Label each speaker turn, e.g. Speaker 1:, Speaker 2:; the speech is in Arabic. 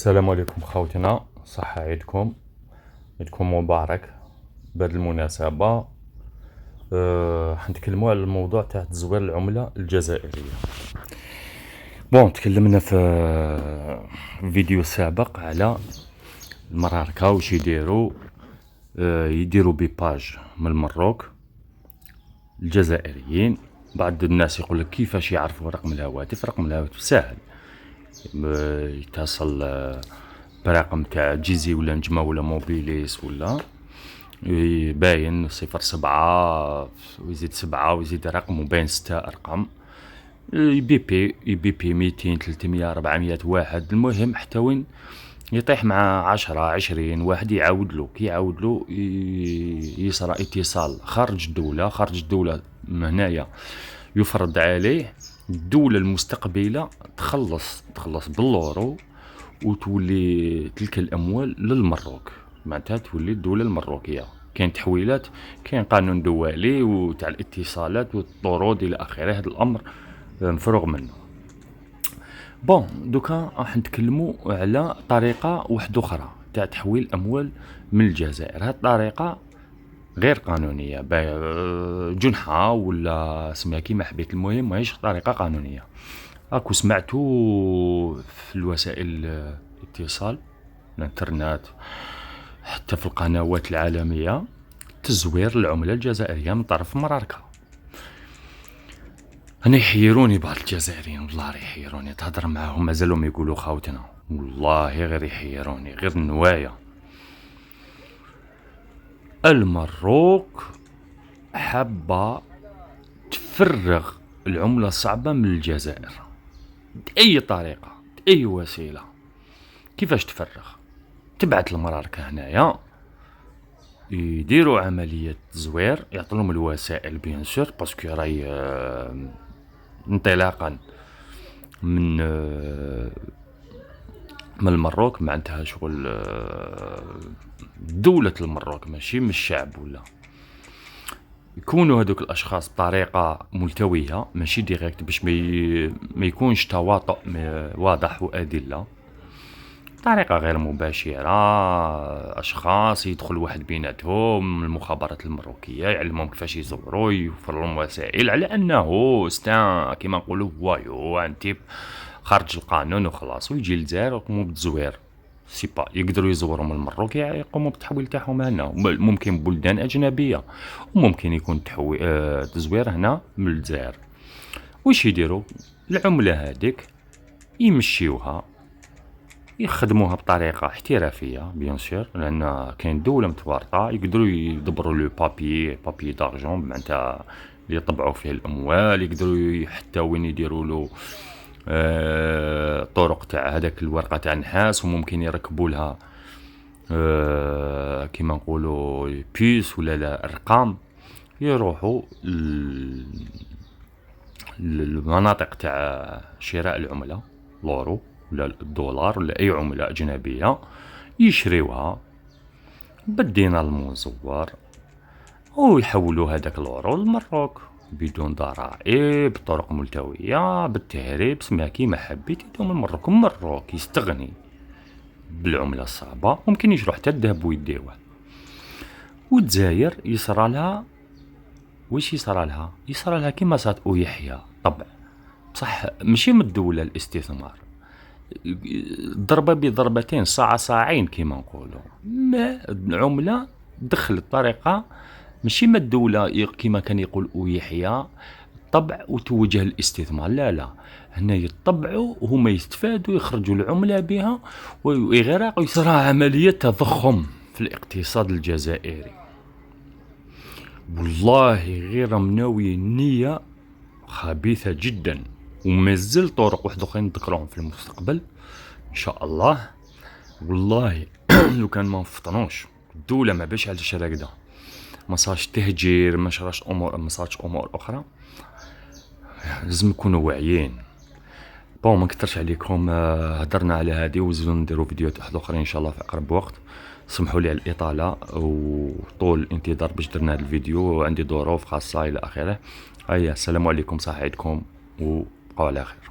Speaker 1: السلام عليكم خوتنا، صحة عيدكم مبارك. بهذه المناسبة حنتكلموا على الموضوع تاع تزوير العملة الجزائرية. تكلمنا في فيديو سابق على المراركة واش يديروا بباج من المروك الجزائريين. بعض الناس يقول لك كيفاش يعرفوا رقم الهواتف. رقم الهواتف سهل، يتصل برقم تاع جيزي ولا نجمة ولا موبيليس ولا باين 07 ويزيد 7 ويزيد رقم وباين 6 أرقام. يبيبي 200 300 400 واحد، المهم حتى وين يطيح مع 10 20 واحد يعاودلو. كي يعاودلو يصرى اتصال خارج الدولة من هنايا، يفرض عليه الدولة المستقبلة تخلص باللورو وتولي تلك الأموال للمروك، معناتها تولي الدولة المروكية. كاين تحويلات، كاين قانون دولي وتاع الاتصالات والطرود إلى آخره. هذا الأمر مفروغ منه. دوكا راح نتكلموا على طريقة واحدة أخرى تاع تحويل أموال من الجزائر. هذه الطريقة غير قانونية، جنحة ولا اسمها كيما حبيت، المهم ماهيش طريقة قانونية. راكو سمعتوا في الوسائل الاتصال، الانترنت، حتى في القنوات العالمية، تزوير العملة الجزائرية من طرف مراركة. أنا يحيروني بعض الجزائريين، والله يحيروني. تهضر معاهم مازالهم يقولوا خاوتنا، والله غير يحيروني، غير النوايا. المروك حابة تفرغ العملة الصعبة من الجزائر بأي طريقة بأي وسيلة. كيفاش تفرغ؟ تبعت المراركة هنايا يديروا عملية تزوير، يعطلهم الوسائل بيان سور، باسكو راي انطلاقا من المروك، معناتها شغل دولة المروك ماشي من الشعب. ولا يكونوا هذوك الاشخاص بطريقه ملتويه ماشي ديريكت، باش ما يكونش تواطؤ واضح وادله. طريقه غير مباشره، اشخاص يدخل واحد بيناتهم من المخابرات المروكيه يعلمهم كيفاش يزوروا، يوفر لهم وسائل على انه ستا كيما نقولوا فوايو ان تيب خارج القانون وخلاص، ويجي للجزائر ويقوموا بالتزوير. سيبا يقدروا يزوروا من المروك، يقوموا بالتحويل تاعهم هنا. ممكن بلدان اجنبيه، وممكن يكون تزوير هنا من الجزائر. واش يديروا؟ العمله هذيك يمشيوها، يخدموها بطريقه احترافيه بيان سور، لان كاين دوله متورطه. يقدروا يدبروا لو بابي دارجون، معناتها اللي يطبعوا فيه الاموال. يقدروا حتى وين يديروا له طرق تاع هذاك الورقه تاع النحاس، وممكن يركبوا لها كيما نقولوا بيس ولا لا ارقام. يروحوا للمناطق تاع شراء العمله، لورو ولا الدولار ولا اي عمله اجنبيه، يشريوها بالدينار المزور ويحولوا هذاك اللورو للمروك بدون ضرائب، بطرق ملتوية، بالتهريب، سميها كيما حبيت. يدوم المروك يستغني بالعملة الصعبة، ممكن يشرو حتى الذهب ويديوه. والجزائر يصرى لها واش يصرى لها كيما صات يحيى طبع، بصح ماشي من الدولة الاستثمار، ضربة بضربتين، صاع صاعين كيما نقولوا. ما العملة دخلت طريقة ماشي من الدولة كيما كان يقول يحيى طبع وتوجه الاستثمار. لا هنا يطبعوا وهما يستفادوا، يخرجوا العملة بها وإغراق، ويصير عملية تضخم في الاقتصاد الجزائري. والله غير مناوي نية خبيثة جدا، ومازال طرق واحد اخرين نذكرهم في المستقبل ان شاء الله. والله لو كان ما نفطنوش الدولة ما باش على هكذا، ما صارش تهجير، ما صارش امور اخرى. لازم نكونوا واعيين. ما نكثرش عليكم، هضرنا على هذه وزيدوا نديروا فيديوهات اخرين ان شاء الله في اقرب وقت. سمحوا لي على الاطاله وطول الانتظار باش درنا هذا الفيديو، عندي ظروف خاصه الى اخره. السلام عليكم، صحه عيدكم وبقوا على خير.